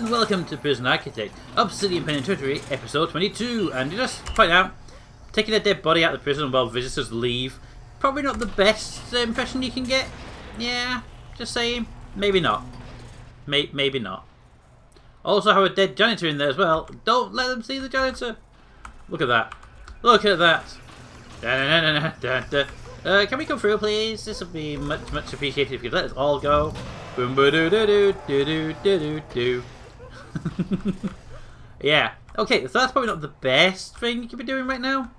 and welcome to Prison Architect, Obsidian Penitentiary, episode 22. And just point out, taking a dead body out of the prison while visitors leave, probably not the best impression you can get. Yeah, just saying. Maybe not. Maybe not. Also have a dead janitor in there as well. Don't let them see the janitor. Look at that. Look at that. Can we come through, please? This would be much appreciated if you could let us all go. Boom, ba doo doo doo doo doo doo doo. Yeah. Okay, so that's probably not the best thing you could be doing right now,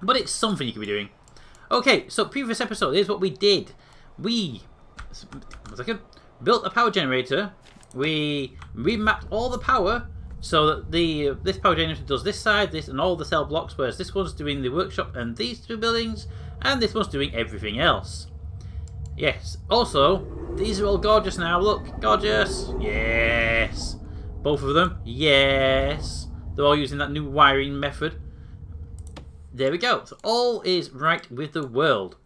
but it's something you could be doing. Okay, so previous episode, here's what we did. We built a power generator. We remapped all the power so that this power generator does this side, this, and all the cell blocks, whereas this one's doing the workshop and these two buildings, and this one's doing everything else. Yes. Also, these are all gorgeous now. Look, gorgeous. Yes. Both of them. Yes. They're all using that new wiring method. There we go. So all is right with the world.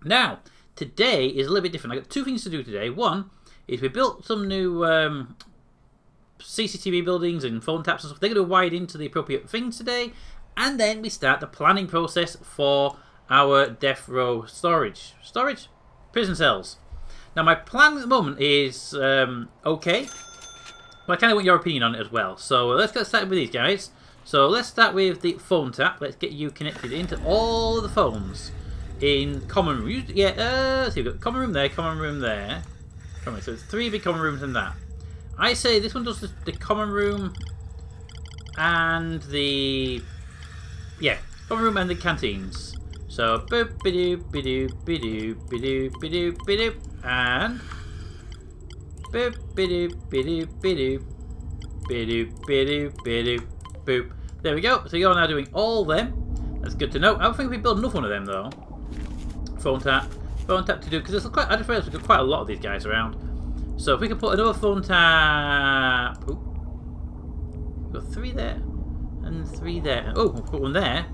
Now, today is a little bit different. I got two things to do today. One is we built some new CCTV buildings and phone taps and stuff. They're going to wire into the appropriate things today. And then we start the planning process for our death row storage. Prison cells. Now my plan at the moment is okay, but I kind of want your opinion on it as well. So let's get started with these guys. So let's start with the phone tap. Let's get you connected into all of the phones in common room. Yeah, so you've got common room there, common room there. So it's 3 big common rooms and that. I say this one does the common room and the common room and the canteens. So boop bidoo bidoo bidoo bidoo bidoo bidoo and boop bidoo bidoo bidoo bidoo bidoo bidoo boop. There we go. So you're now doing all them. That's good to know. I don't think we build enough one of them though. Phone tap to do, because there's quite. I just realised we've got quite a lot of these guys around. So if we can put another phone tap. Ooh. We've got 3 there and 3 there. Oh, we'll put one there.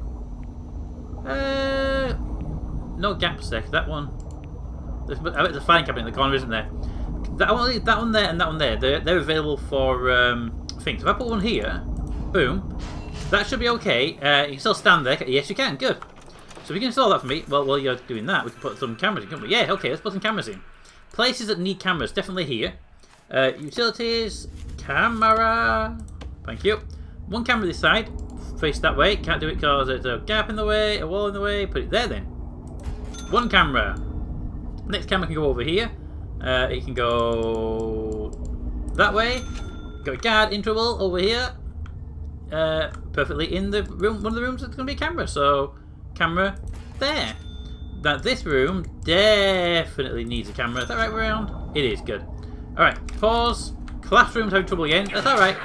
No gaps there. That one. I bet there's a filing cabinet in the corner, isn't there? That one there, and that one there. They're available for things. If I put one here, boom, that should be okay. You can still stand there. Yes, you can. Good. So we can install that for me. Well, while you're doing that, we can put some cameras in, can't we? Yeah. Okay. Let's put some cameras in. Places that need cameras, definitely here. Utilities, camera. Thank you. One camera this side. Face that way. Can't do it because there's a gap in the way, a wall in the way. Put it there then. One camera. Next camera can go over here. It can go that way. Got a guard interval over here. Perfectly in the room. One of the rooms that's going to be a camera. So camera there. Now this room definitely needs a camera. Is that right around? It is. Good. All right. Pause. Classroom's having trouble again. That's all right.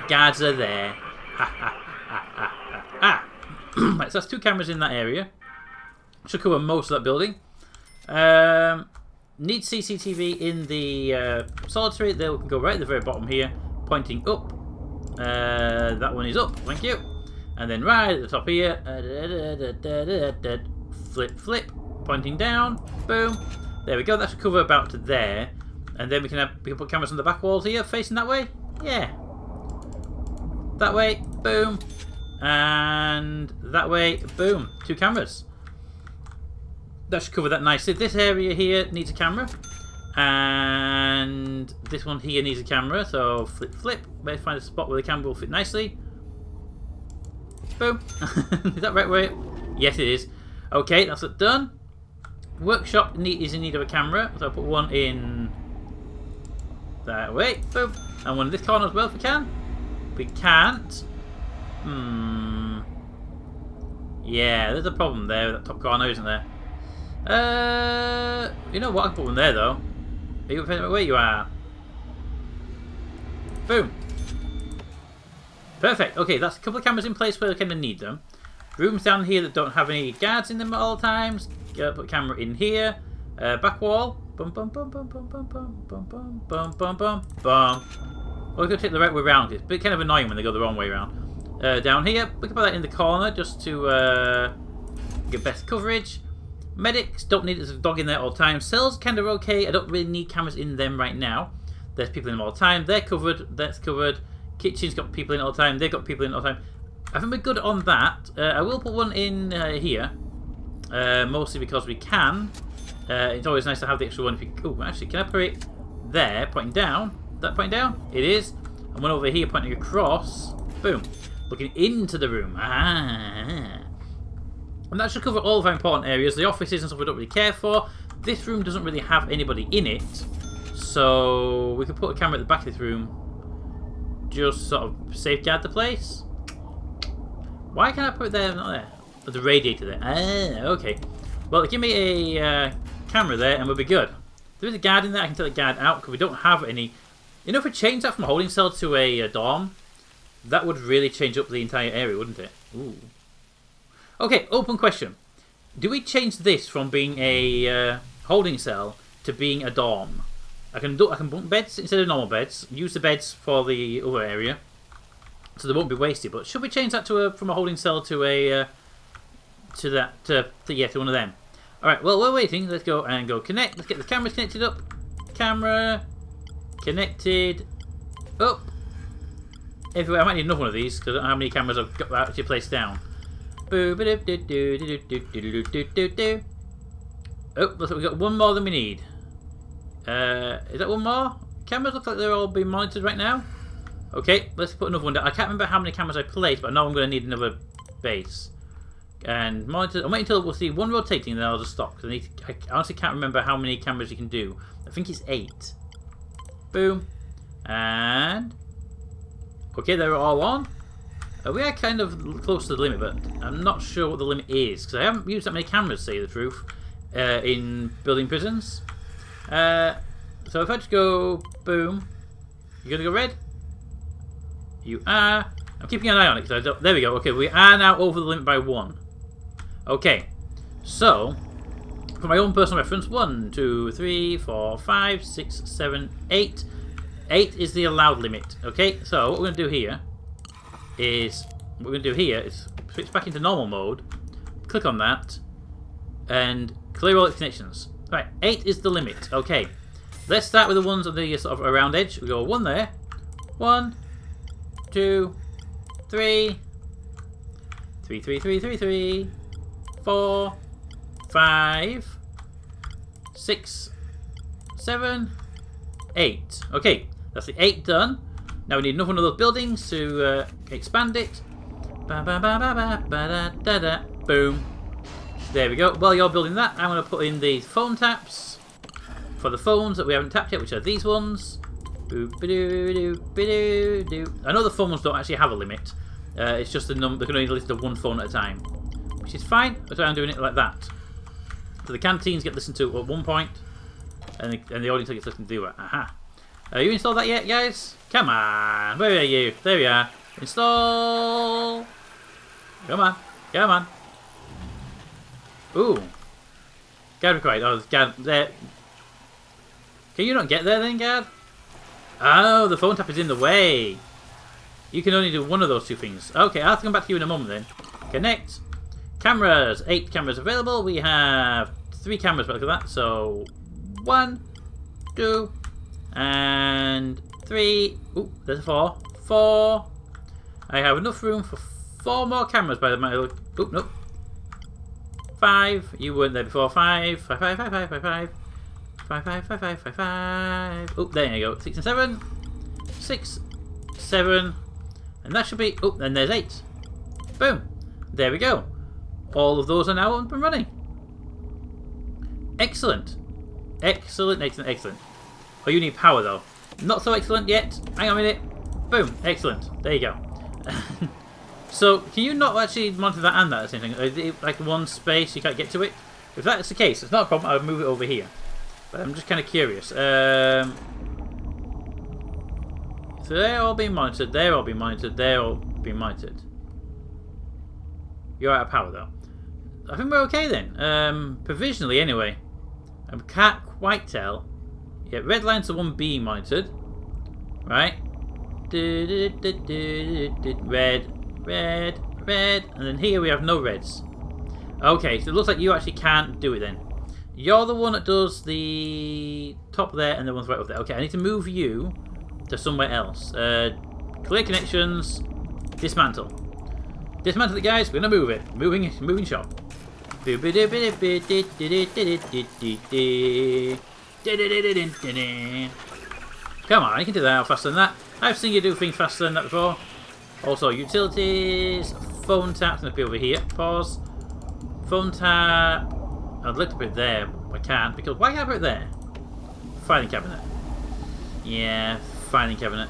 Guards are there. Right, so that's 2 cameras in that area. Should cover most of that building. Need CCTV in the solitary. They can go right at the very bottom here, pointing up. That one is up. Thank you. And then right at the top here, flip, pointing down. Boom. There we go. That should cover about to there. And then we can put cameras on the back walls here, facing that way. Yeah. That way. Boom. And that way, boom, 2 cameras. That should cover that nicely. This area here needs a camera, and this one here needs a camera. So flip. Let's find a spot where the camera will fit nicely. Boom. Is that right way? Yes, it is. Okay, that's it done. Workshop is in need of a camera, so I'll put one in that way. Boom. And one in this corner as well if we can. We can't. Yeah, there's a problem there with that top corner, isn't there? You know what? I can put one there though. Are you where you are? Boom. Perfect. Okay, that's a couple of cameras in place where we kind of need them. Rooms down here that don't have any guards in them at all times. Put a camera in here. Back wall. Bum bum bum bum bum bum bum bum bum bum bum bum bum. We're going to take the right way around. It's a bit kind of annoying when they go the wrong way around. Down here, we can put that in the corner just to get best coverage. Medics don't need there's a dog in there all the time. Cells kind of okay. I don't really need cameras in them right now. There's people in them all the time. They're covered. That's covered. Kitchen's got people in all the time. They've got people in all the time. I think we're good on that. I will put one in here. Mostly because we can. It's always nice to have the extra one. If you, oh, actually, can I put it there, pointing down? Is that pointing down? It is. And one over here pointing across. Boom. Looking into the room. Ah. And that should cover all of our important areas. The offices and stuff we don't really care for. This room doesn't really have anybody in it. So we could put a camera at the back of this room. Just sort of safeguard the place. Why can't I put it there, not there? Oh, the radiator there. Ah, okay. Well, give me a camera there and we'll be good. There is a guard in there. I can take the guard out because we don't have any. You know, if we change that from a holding cell to a dorm, that would really change up the entire area, wouldn't it? Ooh. Okay, open question. Do we change this from being a holding cell to being a dorm? I can bunk beds instead of normal beds. Use the beds for the other area, so they won't be wasted. But should we change that to from a holding cell to a to one of them? All right. Well, we're waiting. Let's go and go connect. Let's get the cameras connected up. Camera connected up. Everywhere. I might need another one of these because I don't know how many cameras I've got actually placed down. Oh, looks like we've got one more than we need. Is that one more? Cameras look like they're all being monitored right now. Okay, let's put another one down. I can't remember how many cameras I placed, but I know I'm going to need another base. And monitor. I'm waiting until we'll see one rotating, then I'll just stop. Because I honestly can't remember how many cameras you can do. I think it's 8. Boom. And okay, they're all on. We are kind of close to the limit, but I'm not sure what the limit is because I haven't used that many cameras, to say the truth, in building prisons. So if I just go boom, you gonna go red? You are. I'm keeping an eye on it because I don't. There we go. Okay, we are now over the limit by 1. Okay, so for my own personal reference, 1, 2, 3, 4, 5, 6, 7, 8. 8 is the allowed limit. Okay, so what we're gonna do here is switch back into normal mode, click on that, and clear all its connections. Right, 8 is the limit. Okay, let's start with the ones on the sort of around edge. We go 1 there, 1, 2, 3, 3, 3, 3, 3, 3, 4, 5, 6, 7, 8. Okay, that's the 8 done. Now we need another one of those buildings to expand it. Boom. There we go. While you're building that, I'm going to put in the phone taps for the phones that we haven't tapped yet, which are these ones. I know the phone ones don't actually have a limit. It's just the number. They can only list to one phone at a time, which is fine. That's why I'm doing it like that. So the canteens get listened to at one point, and the audience gets listened to. Aha. You installed that yet, guys? Come on. Where are you? There we are. Install. Come on. Come on. Ooh. Guard required. Oh, guard there. Can you not get there then, guard? Oh, the phone tap is in the way. You can only do one of those two things. Okay, I'll have to come back to you in a moment then. Connect. Cameras. 8 cameras available. We have 3 cameras, but look at that. So 1, 2, and 3. Ooh, there's 4. 4. I have enough room for 4 more cameras by the way. Oop, nope. 5. You weren't there before. 5. 5, 5, 5, 5, 5, 5. 5, 5, 5, 5, 5, 5. Oh, there you go. 6 and 7. 6, 7. And that should be. Oh, then there's 8. Boom. There we go. All of those are now up and running. Excellent. Excellent, excellent, excellent. Oh, you need power though. Not so excellent yet. Hang on a minute. Boom. Excellent. There you go. So, can you not actually monitor that and that at the same thing? Is it like one space, you can't get to it? If that's the case, it's not a problem. I'll move it over here. But I'm just kind of curious. So they're all being monitored. They're all being monitored. They're all being monitored. You're out of power though. I think we're okay then. Provisionally anyway. I can't quite tell. Yeah, red line's the one being monitored. Right? Red, red, red. And then here we have no reds. Okay, so it looks like you actually can't do it then. You're the one that does the top there and the one's right up there. Okay, I need to move you to somewhere else. Clear connections. Dismantle. Dismantle it, guys. We're gonna move it. Moving shop. Come on, you can do that faster than that. I've seen you do things faster than that before. Also, utilities, phone tap, gonna be over here. Pause. Phone tap. I'd like to put it there, but I can't because why can't I put it there? Filing cabinet. Yeah, filing cabinet.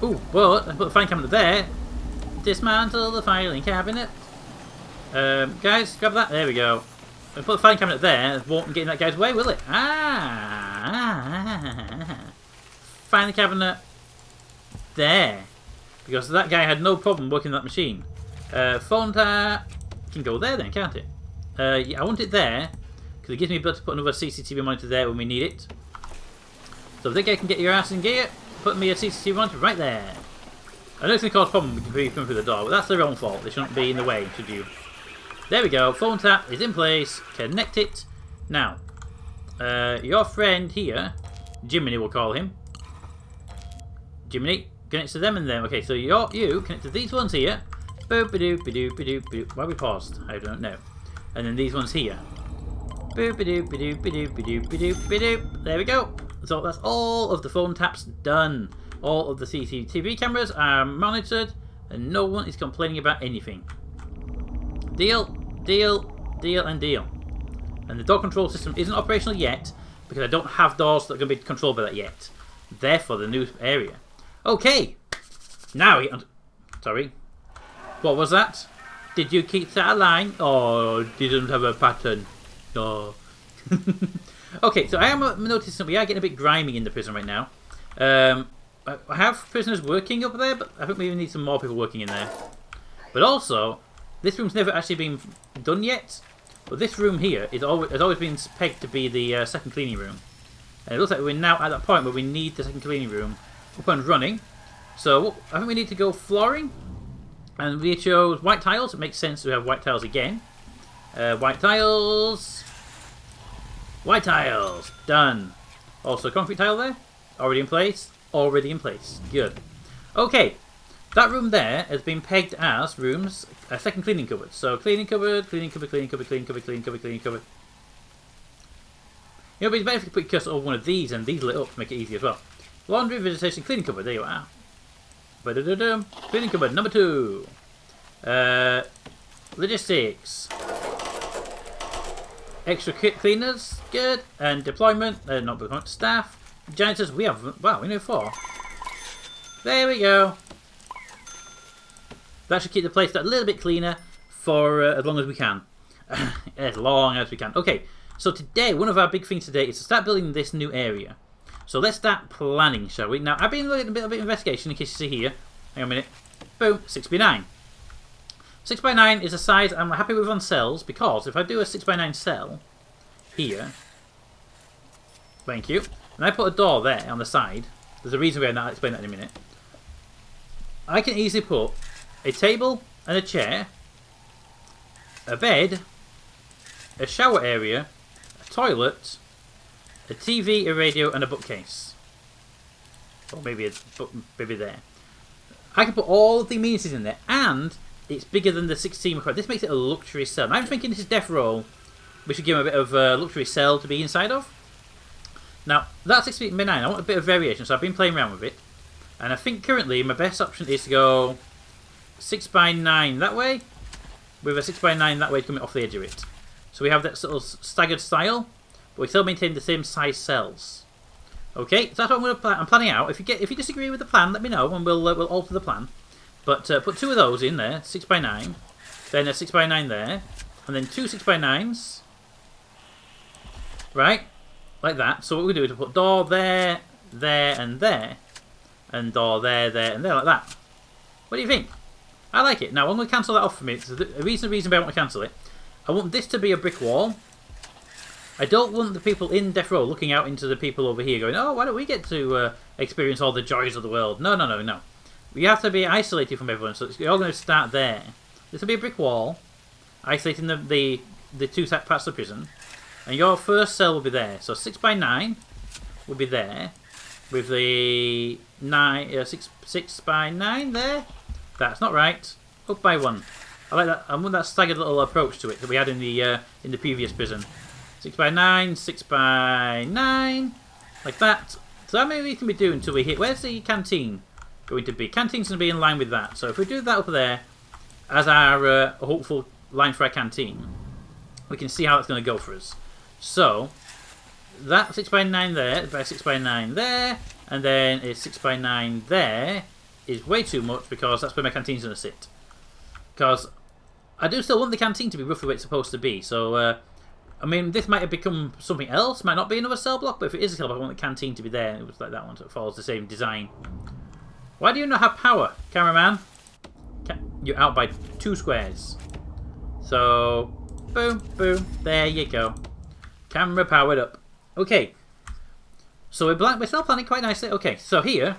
Ooh, but I put the filing cabinet there. Dismantle the filing cabinet. Guys, grab that. There we go. I put the filing cabinet there. It won't get in that guy's way, will it? Filing cabinet there. Because that guy had no problem working that machine. Phone tap can go there then, can't it? Yeah, I want it there because it gives me ability to put another CCTV monitor there when we need it. So if that guy can get your ass in gear, put me a CCTV monitor right there. I know it's going to cause a problem if you come through the door, but that's their own fault. They shouldn't be in the way, should you? There we go. Phone tap is in place. Connect it. Now, your friend here, Jiminy we'll call him. Jiminy connects to them and them. Okay, so you connect to these ones here. Boop ba doop ba doop ba doop ba doop. Why we paused? I don't know. And then these ones here. Boop ba doop ba doop ba doop ba doop ba doop ba doop. There we go. So that's all of the phone taps done. All of the CCTV cameras are monitored, and no one is complaining about anything. Deal, deal, deal, and deal. And the door control system isn't operational yet because I don't have doors that are going to be controlled by that yet. Therefore, the new area. Okay. Now, sorry. What was that? Did you keep that line? Oh, didn't have a pattern. No. Okay, so I am noticing that we are getting a bit grimy in the prison right now. I have prisoners working up there, but I think we need some more people working in there. But also, this room's never actually been done yet. But this room here has always been pegged to be the second cleaning room. And it looks like we're now at that point where we need the second cleaning room up and running. So I think we need to go flooring. And we chose white tiles. It makes sense to have white tiles again. White tiles. White tiles. Done. Also concrete tile there. Already in place. Already in place. Good. Okay. That room there has been pegged as rooms, a second cleaning cupboard. So cleaning cupboard, cleaning cupboard, cleaning cupboard, cleaning cupboard, cleaning cupboard, cleaning cupboard. You know, but it's better if you put cursor over one of these and these lit up to make it easy as well. Laundry, vegetation, cleaning cupboard. There you are. Ba-da-da-dum. Cleaning cupboard number 2. Logistics. Extra kit cleaners. Good. And deployment. Not deployment. Staff. Janitors. We have. Wow, we know 4. There we go. That should keep the place a little bit cleaner for as long as we can. As long as we can. Okay. So today, one of our big things today is to start building this new area. So let's start planning, shall we? Now, I've been doing a bit of investigation, in case you see here. Hang on a minute. Boom, 6x9. 6x9 is a size I'm happy with on cells, because if I do a 6x9 cell here, thank you, and I put a door there on the side, there's a reason why I'll explain that in a minute. I can easily put a table and a chair, a bed, a shower area, a toilet, a TV, a radio, and a bookcase. Or maybe there. I can put all of the amenities in there, and it's bigger than the 16 required. This makes it a luxury cell. And I'm thinking this is death row. We should give him a bit of a luxury cell to be inside of. Now, that's 6x9. I want a bit of variation, so I've been playing around with it. And I think currently my best option is to go 6x9 that way, with a 6x9 that way coming off the edge of it. So we have that sort of staggered style, but we still maintain the same size cells. Okay, so that's what I'm going to plan. I'm planning out. If you disagree with the plan, let me know, and we'll alter the plan. But put 2 of those in there, 6x9, then a 6x9 there, and then 2 6x9s, right, like that. So what we do is we put door there, there, and there, and door there, there, and there, like that. What do you think? I like it. Now I'm going to cancel that off for me. So the reason why I want to cancel it, I want this to be a brick wall. I don't want the people in death row looking out into the people over here going, oh, why don't we get to experience all the joys of the world? No, no, no, no. We have to be isolated from everyone, so you're all going to start there. This will be a brick wall, isolating the 2 parts of the prison. And your first cell will be there. So 6 by 9 will be there. With the 6 by 9 there. That's not right. Up by 1. I like that. I want that staggered little approach to it that we had in the previous prison. 6 by 9, 6 by 9. Like that. So that maybe we can be doing until we hit... Where's the canteen going to be? Canteen's going to be in line with that. So if we do that up there as our hopeful line for our canteen, we can see how it's going to go for us. So that 6 by 9 there, by 6 by 9 there, and then a 6 by 9 there is way too much because that's where my canteen's going to sit. Because I do still want the canteen to be roughly where it's supposed to be. So, I mean, this might have become something else, might not be another cell block, but if it is a cell block, I want the canteen to be there. And it was like that one, so it follows the same design. Why do you not have power, cameraman? You're out by 2 squares. So, boom, boom, there you go. Camera powered up. Okay. So we're still planning quite nicely. Okay, so here,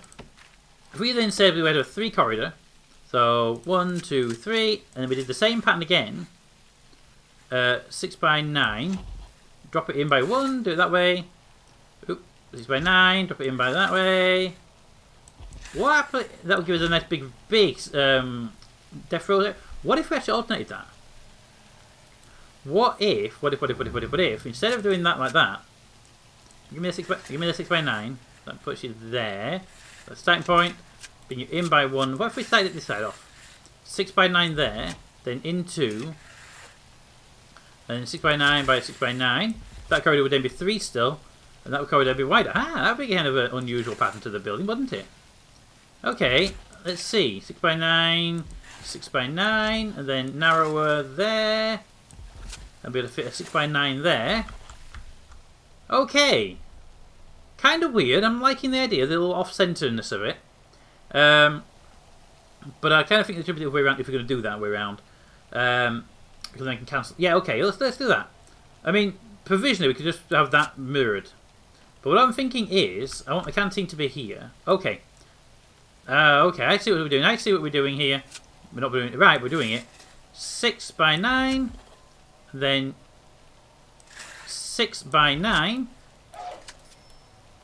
if we then said we had a 3 corridor, so 1, 2, 3, and then we did the same pattern again, 6 by 9, drop it in by 1, do it that way. Oop, 6 by 9, drop it in by that way. What happened? That would give us a nice big death row there. What if we actually alternated that? What if, instead of doing that like that, give me the 6 by 9, that puts you there, that's starting point, bring you in by 1, what if we started this side off? 6 by 9 there, then into, and then 6 by 9 by 6 by 9, that corridor would then be 3 still, and that corridor would be wider. Ah, that would be kind of an unusual pattern to the building, wouldn't it? Okay, let's see, 6 by 9, 6 by 9, and then narrower there, and be able to fit a 6 by 9 there. Okay. Kind of weird. I'm liking the idea, the little off-centeredness of it. But I kind of think it should be the other way around if we're going to do that way around. Because then I can cancel. Yeah, okay, let's do that. I mean, provisionally we could just have that mirrored. But what I'm thinking is, I want the canteen to be here. Okay. Okay, I see what we're doing. I see what we're doing here. We're not doing it right, we're doing it. 6 by 9. Then 6 by 9.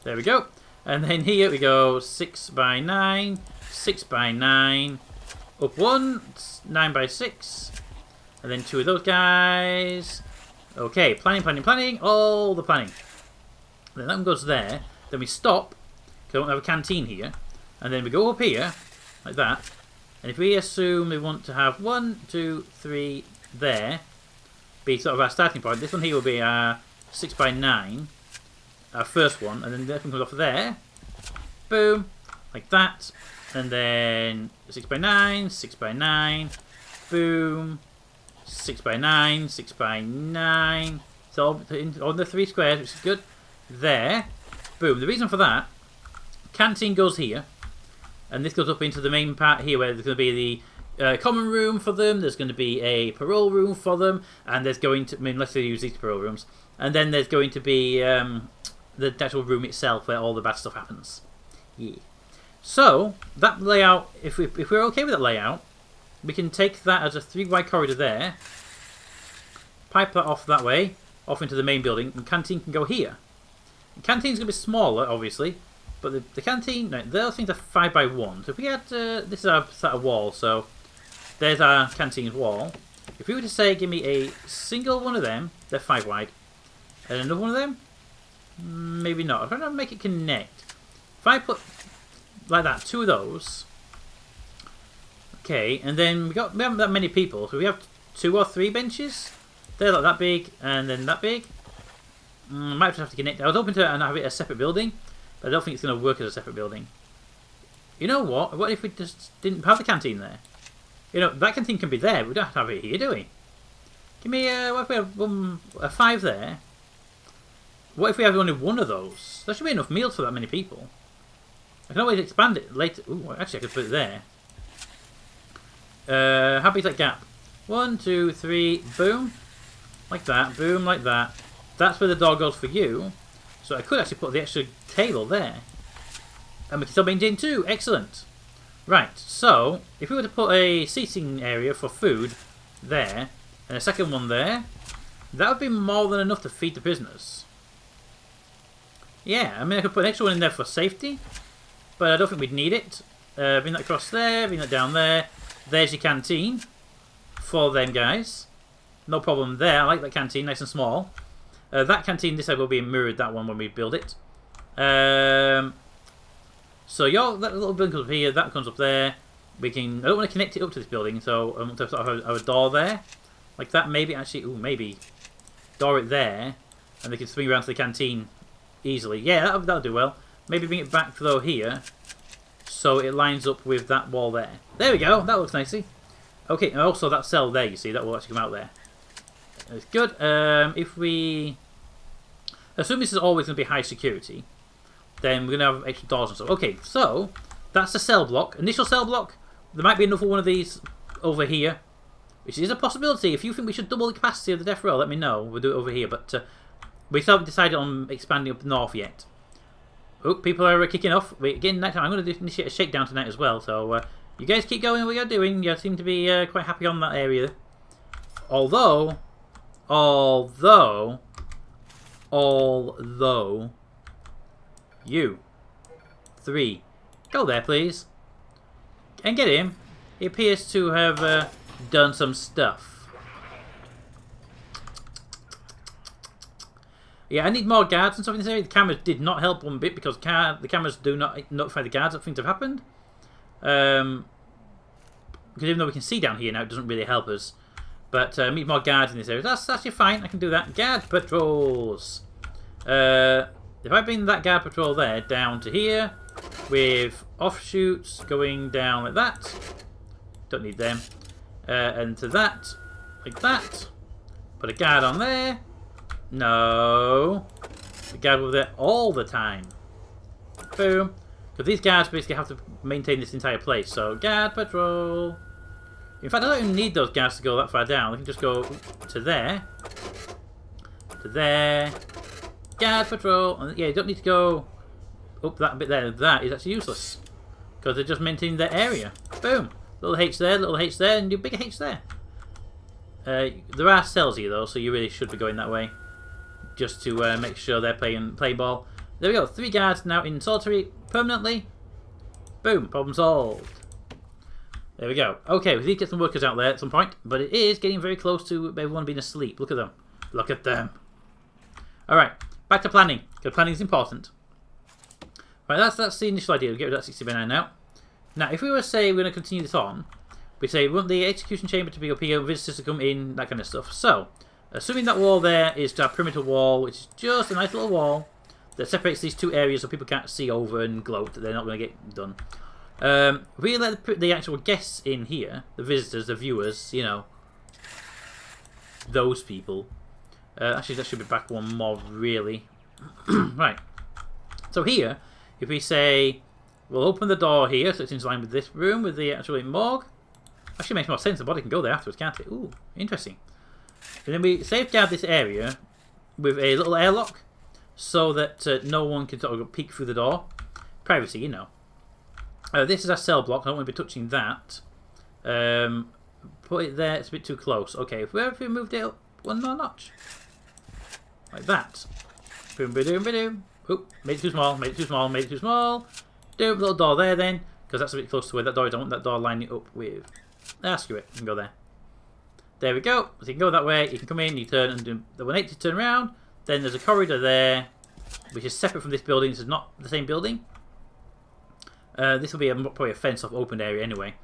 There we go. And then here we go 6 by 9, 6 by 9, up 1, 9 by 6, and then 2 of those guys. Okay, planning, all the planning. Then that one goes there. Then we stop, because I don't have a canteen here. And then we go up here, like that. And if we assume we want to have 1, 2, 3 there, be sort of our starting point. This one here will be our 6 by 9, our first one, and then that one comes off there. Boom, like that. And then 6 by 9, 6 by 9, boom, 6 by 9, 6 by 9. So on the 3 squares, which is good. There, boom. The reason for that, canteen goes here, and this goes up into the main part here where there's going to be the common room for them, there's going to be a parole room for them, and there's going to, I mean, unless they use these parole rooms, and then there's going to be the actual room itself where all the bad stuff happens. Yeah. So, that layout, if we're okay with that layout, we can take that as a 3 wide corridor there, pipe that off that way, off into the main building, and canteen can go here. The canteen's going to be smaller, obviously, but the canteen, no, those things are 5 by 1. So if we had, this is our set of wall, so there's our canteen's wall. If we were to say, give me a single one of them, they're 5 wide, and another one of them, maybe not. I'm trying to make it connect. If I put, like that, 2 of those, okay, and then we haven't that many people, so we have 2 or 3 benches. They're like that big, and then that big. Might just have to connect. I was hoping to have it a separate building, but I don't think it's going to work as a separate building. You know what? What if we just didn't have the canteen there? You know, that canteen can be there, but we don't have to have it here, do we? Give me what if we have a 5 there? What if we have only 1 of those? There should be enough meals for that many people. I can always expand it later. Ooh, actually I could put it there. How big's that gap? 1, 2, 3, boom. Like that, boom, like that. That's where the door goes for you. So I could actually put the extra table there. And we can still maintain 2. Excellent. Right, so if we were to put a seating area for food there, and a second one there, That would be more than enough to feed the prisoners. Yeah, I mean I could put an extra one in there for safety, but I don't think we'd need it. Bring that across there, bring that down there. There's your canteen for them guys. No problem there. I like that canteen, nice and small. That canteen this side will be mirrored that one when we build it. So that little building comes up here, that comes up there. We can. I don't want to connect it up to this building, so I want to sort of have a door there, like that. Maybe actually, maybe door it there, and they can swing around to the canteen easily. Yeah, that'll do well. Maybe bring it back though here, so it lines up with that wall there. There we go. That looks nicely. Okay, and also that cell there, you see, that will actually come out there. That's good. If we assume this is always going to be high security, then we're going to have extra doors and stuff. Okay, so that's the cell block. Initial cell block. There might be another one of these over here, which is a possibility. If you think we should double the capacity of the death row, let me know. We'll do it over here. But we still haven't decided on expanding up north yet. Oh, people are kicking off. Again, next time I'm going to initiate a shakedown tonight as well. So you guys keep going what you're doing. You seem to be quite happy on that area. Although, you three, go there please. And get him. He appears to have done some stuff. Yeah, I need more guards and stuff in this area. The cameras did not help one bit because the cameras do not notify the guards that things have happened. Because even though we can see down here now, it doesn't really help us. But I need more guards in this area. That's actually fine. I can do that. Guard patrols. If I bring that guard patrol there down to here, with offshoots going down like that. Don't need them. And to that, like that. Put a guard on there. No. The guard over there all the time. Boom. Because these guards basically have to maintain this entire place. So, guard patrol. In fact, I don't even need those guards to go that far down. They can just go to there. To there. Guard patrol. And yeah, you don't need to go up that bit there. That is actually useless. Because they're just maintaining their area. Boom. Little H there, and your bigger H there. There are cells here though, so you really should be going that way. Just to make sure they're playing ball. There we go. 3 guards now in solitary permanently. Boom. Problem solved. There we go. Okay, we need to get some workers out there at some point, but it is getting very close to everyone being asleep. Look at them. Look at them. Alright, back to planning, because planning is important. Right, that's the initial idea. We'll get rid of that 60 by 9 now. Now, if we were to say we're going to continue this on, we say we want the execution chamber to be up here, visitors to come in, that kind of stuff. So, assuming that wall there is our perimeter wall, which is just a nice little wall that separates these 2 areas so people can't see over and gloat that they're not going to get done. We let the actual guests in here, the visitors, the viewers, you know, those people. Actually, that should be back one more, really. Right. So here, if we say, we'll open the door here, so it's in line with this room, with the actual morgue. Actually makes more sense, the body can go there afterwards, can't it? Ooh, interesting. And then we safeguard this area with a little airlock, so that no one can sort of peek through the door. Privacy, you know. This is our cell block. I don't want to be touching that. Put it there. It's a bit too close. Okay, if we moved it up one more notch, like that. Boom, ba-doom, ba-doom. Oop, made it too small. Made it too small. Made it too small. Do a little door there then, because that's a bit close to where that door is. I want that door lining up with. Screw it. You can go there. There we go. So you can go that way. You can come in. You turn and do the 180 turn around. Then there's a corridor there, which is separate from this building. This is not the same building. This will be probably a fenced-off open area anyway.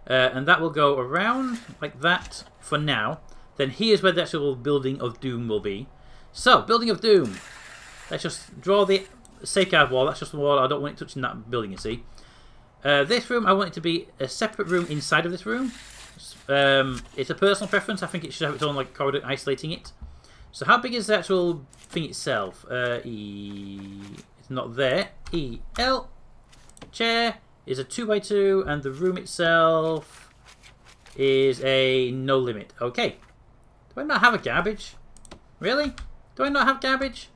And that will go around like that for now. Then here's where the actual Building of Doom will be. So, Building of Doom. Let's just draw the safeguard wall. That's just the wall. I don't want it touching that building, you see. This room, I want it to be a separate room inside of this room. It's a personal preference. I think it should have its own like corridor isolating it. So how big is the actual thing itself? It's not there. E-L. Chair is a 2x2 and the room itself is a no limit. Okay. Do I not have a garbage? Really? Do I not have garbage?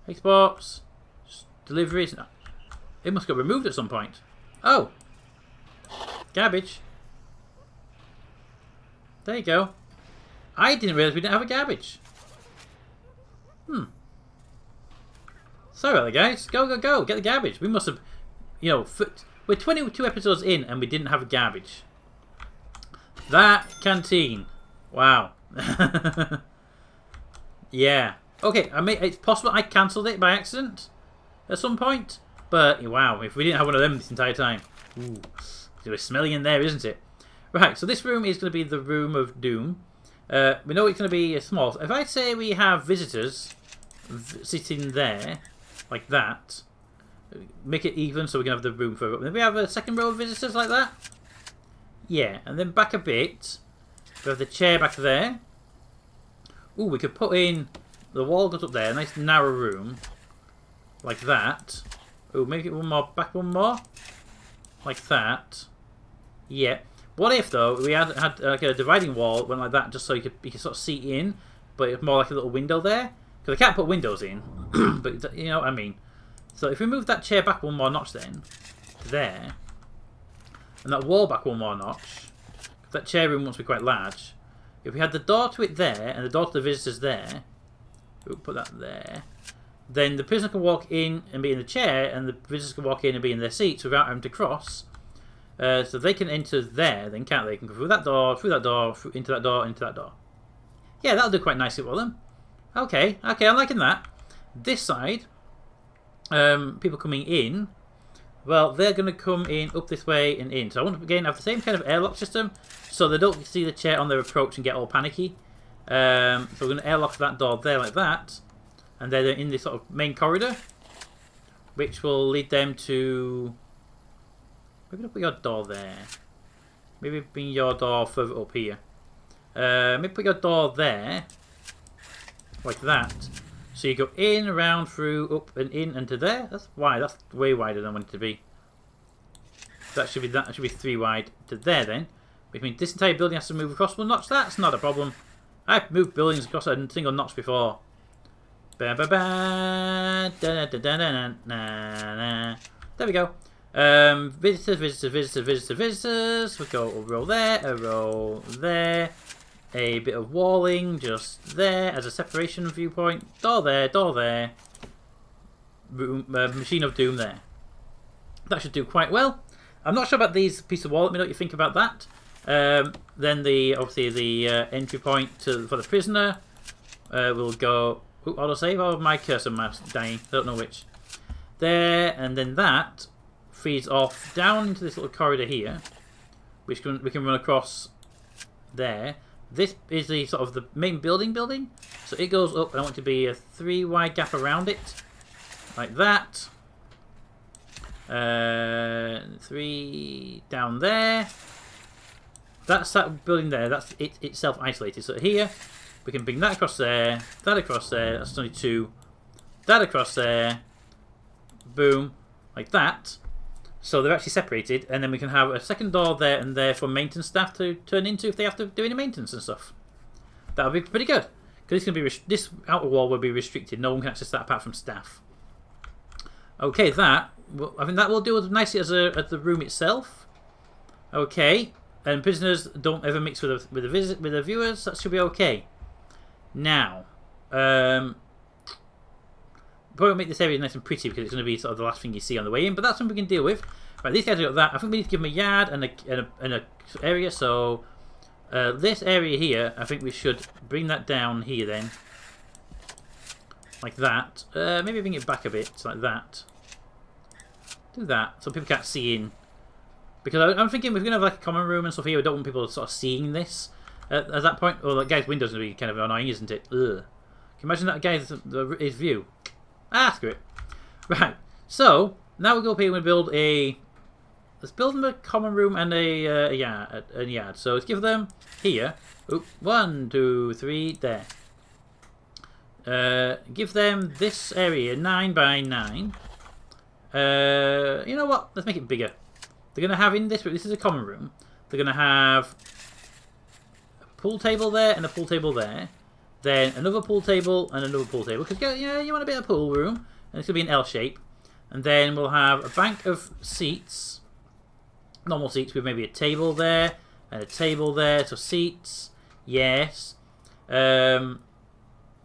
Xbox. Deliveries. No. It must get removed at some point. Oh. Garbage. There you go. I didn't realise we didn't have a garbage. Sorry about that, guys. Go, go, go. Get the garbage. We must have, you know, we're 22 episodes in and we didn't have a garbage. That canteen. Wow. Yeah. Okay, it's possible I cancelled it by accident at some point. But, wow, if we didn't have one of them this entire time. Ooh. It was smelly in there, isn't it? Right, so this room is going to be the room of doom. We know it's going to be small. If I say we have visitors sitting there, like that, make it even so we can have the room for it. Then we have a second row of visitors like that. Yeah, and then back a bit. We have the chair back there. Ooh, we could put in the wall goes up there, a nice narrow room, like that. Ooh, make it one more, back one more, like that. Yeah. What if though we had like a dividing wall went like that, just so you could sort of see in, but it's more like a little window there. Because I can't put windows in, but you know what I mean. So if we move that chair back one more notch then, to there, and that wall back one more notch, that chair room wants to be quite large. If we had the door to it there, and the door to the visitors there, we'll put that there, then the prisoner can walk in and be in the chair, and the visitors can walk in and be in their seats without having to cross. So they can enter there, then can't they? They can go through that door, into that door, into that door. Yeah, that'll do quite nicely for them. Okay, I'm liking that. This side, people coming in, well, they're going to come in up this way and in. So I want to, again, have the same kind of airlock system, so they don't see the chair on their approach and get all panicky. So we're going to airlock that door there like that, and they're in this sort of main corridor, which will lead them to... Maybe put your door there. Maybe bring your door further up here. Maybe put your door there, like that. So you go in, around, through, up, and in, and to there. That's wide. That's way wider than I want it to be. That should be 3 wide to there then. Which means this entire building has to move across one notch. That's not a problem. I've moved buildings across a single notch before. Ba ba ba. Da da da da da da. There we go. Visitors. We'll go a row there, a row there. A bit of walling just there as a separation viewpoint. Door there. Room, machine of doom there. That should do quite well. I'm not sure about these piece of wall. Let me know what you think about that. Then obviously the entry point for the prisoner will go. Ooh, autosave. Oh, my cursor mouse dying. Don't know which. There, and then that feeds off down into this little corridor here, which we can run across there. This is the sort of the main building, so it goes up, and I want it to be a 3 wide gap around it, like that. 3 down there. That's that building there. That's it itself isolated. So here we can bring that across there, that across there. That's only 2. That across there. Boom, like that. So they're actually separated, and then we can have a second door there and there for maintenance staff to turn into if they have to do any maintenance and stuff. That'll be pretty good, because this outer wall will be restricted. No one can access that apart from staff. Okay, I think that will do nicely as the room itself. Okay, and prisoners don't ever mix with the viewers. That should be okay. Now, probably make this area nice and pretty because it's going to be sort of the last thing you see on the way in, but that's something we can deal with. Right, these guys have got that. I think we need to give them a yard and a area. So this area here, I think we should bring that down here then, like that. Maybe bring it back a bit, like that. Do that so people can't see in. Because I'm thinking we're going to have like a common room and stuff here. We don't want people sort of seeing this at that point. Well, that guy's window's going to be kind of annoying, isn't it? Ugh. Can you imagine that guy's his view? Ah, screw it. Right, so now we go up here and build a... Let's build them a common room and a yard. So let's give them here. Oop, 1, 2, 3, there. Give them this area 9 by 9. You know what? Let's make it bigger. They're going to have in this room, this is a common room. They're going to have a pool table there and a pool table there. Then another pool table and another pool table. Because you want a bit of pool room. And it's going to be an L shape. And then we'll have a bank of seats. Normal seats with maybe a table there. And a table there. So seats. Yes. We're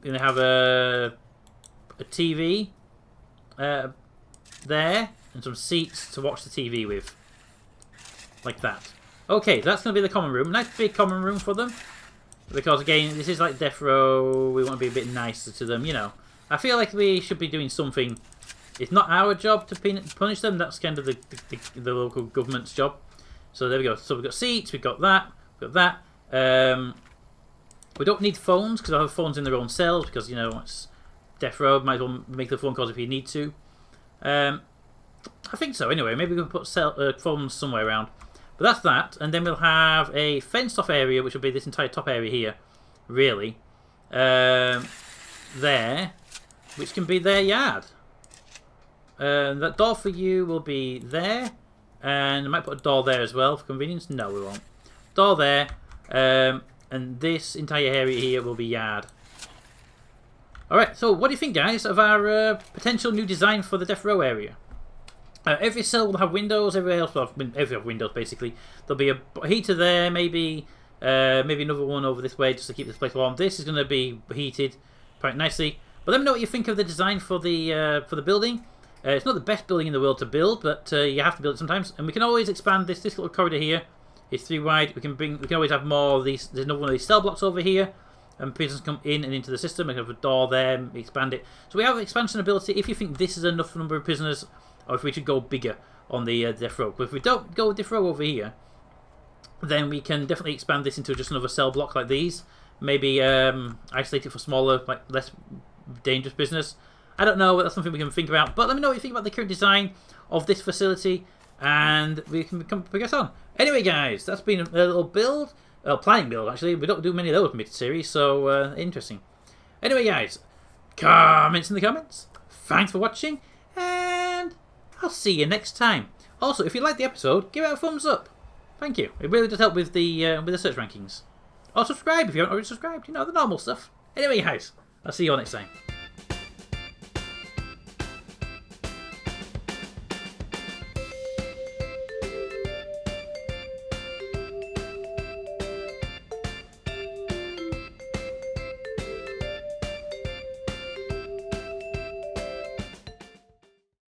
going to have a TV there and some seats to watch the TV with. Like that. Okay, that's going to be the common room. Nice big common room for them. Because again, this is like death row. We want to be a bit nicer to them, you know. I feel like we should be doing something. It's not our job to punish them. That's kind of the local government's job. So there we go. So we've got seats. We've got that. We've got that. We don't need phones because I have phones in their own cells because, you know, it's death row. Might as well make the phone calls if you need to. I think so. Anyway, maybe we can put phones somewhere around. But that's that. And then we'll have a fenced-off area, which will be this entire top area here, really. There, which can be their yard. That door for you will be there. And I might put a door there as well for convenience. No, we won't. Door there. And this entire area here will be yard. Alright, so what do you think, guys, of our potential new design for the death row area? Every cell will have windows, every else will have windows, basically. There'll be a heater there, maybe another one over this way just to keep this place warm. This is going to be heated quite nicely. But let me know what you think of the design for the building. It's not the best building in the world to build, but you have to build it sometimes. And we can always expand this little corridor here. It's 3 wide. We can always have more of these. There's another one of these cell blocks over here. And prisoners come in and into the system. We have a door there, expand it. So we have expansion ability if you think this is enough number of prisoners, or if we should go bigger on the death row. But if we don't go death row over here, then we can definitely expand this into just another cell block like these. Maybe isolate it for smaller, like less dangerous prisoners. I don't know, but that's something we can think about. But let me know what you think about the current design of this facility, and we can progress on. Anyway, guys, that's been a little build. Planning build, actually. We don't do many of those mid-series, so interesting. Anyway, guys, comments in the comments. Thanks for watching, and I'll see you next time. Also, if you liked the episode, give it a thumbs up. Thank you. It really does help with the search rankings. Or subscribe if you haven't already subscribed. You know, the normal stuff. Anyway, guys, I'll see you all next time.